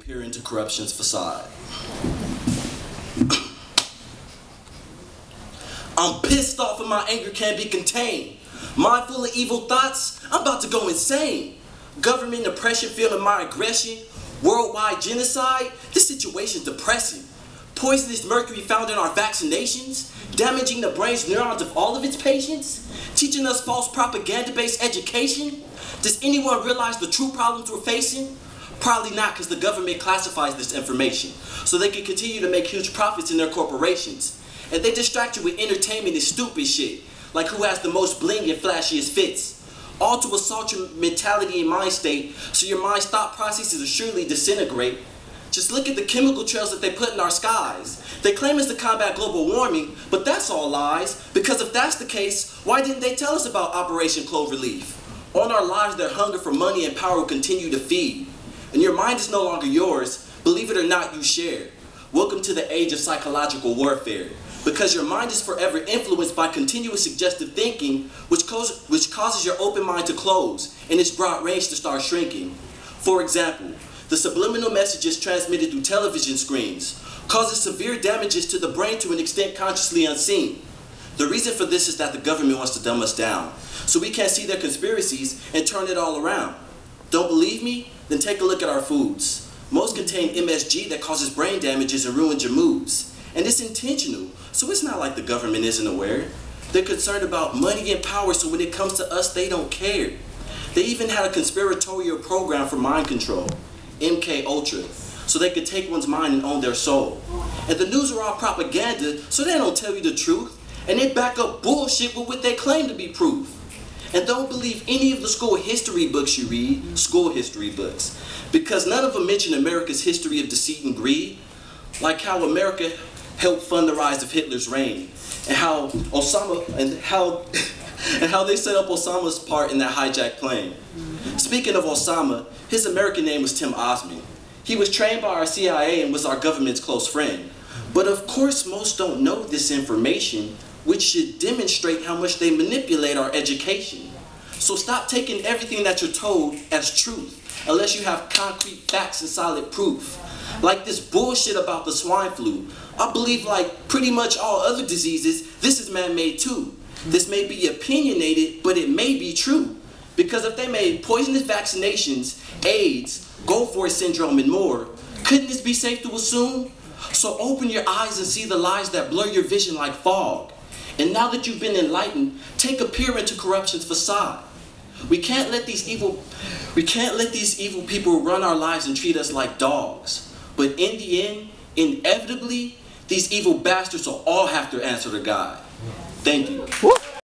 Peer into corruption's facade. I'm pissed off and my anger can't be contained. Mind full of evil thoughts, I'm about to go insane. Government oppression feeling my aggression. Worldwide genocide, this situation's depressing. Poisonous mercury found in our vaccinations, damaging the brain's neurons of all of its patients, teaching us false propaganda-based education. Does anyone realize the true problems we're facing? Probably not, because the government classifies this information so they can continue to make huge profits in their corporations. And they distract you with entertainment and stupid shit, like who has the most bling and flashiest fits. All to assault your mentality and mind state, so your mind's thought processes will surely disintegrate. Just look at the chemical trails that they put in our skies. They claim it's to combat global warming, but that's all lies, because if that's the case, why didn't they tell us about Operation Cloverleaf? On our lives, their hunger for money and power will continue to feed. And your mind is no longer yours, believe it or not, you share. Welcome to the age of psychological warfare, because your mind is forever influenced by continuous suggestive thinking, which causes your open mind to close and its broad range to start shrinking. For example, the subliminal messages transmitted through television screens causes severe damages to the brain to an extent consciously unseen. The reason for this is that the government wants to dumb us down, so we can't see their conspiracies and turn it all around. Don't believe me? Then take a look at our foods. Most contain MSG that causes brain damages and ruins your moods. And it's intentional, so it's not like the government isn't aware. They're concerned about money and power, so when it comes to us, they don't care. They even had a conspiratorial program for mind control, MK Ultra, so they could take one's mind and own their soul. And the news are all propaganda, so they don't tell you the truth, and they back up bullshit with what they claim to be proof. And don't believe any of the school history books you read, school history books, because none of them mention America's history of deceit and greed, like how America helped fund the rise of Hitler's reign, and how they set up Osama's part in that hijacked plane. Speaking of Osama, his American name was Tim Osman. He was trained by our CIA and was our government's close friend. But of course, most don't know this information, which should demonstrate how much they manipulate our education. So stop taking everything that you're told as truth, unless you have concrete facts and solid proof. Like this bullshit about the swine flu. I believe, like pretty much all other diseases, this is man-made too. This may be opinionated, but it may be true. Because if they made poisonous vaccinations, AIDS, Gold Force syndrome, and more, couldn't this be safe to assume? So open your eyes and see the lies that blur your vision like fog. And now that you've been enlightened, take a peer into corruption's facade. We can't let these evil people run our lives and treat us like dogs. But in the end, inevitably, these evil bastards will all have to answer to God. Thank you.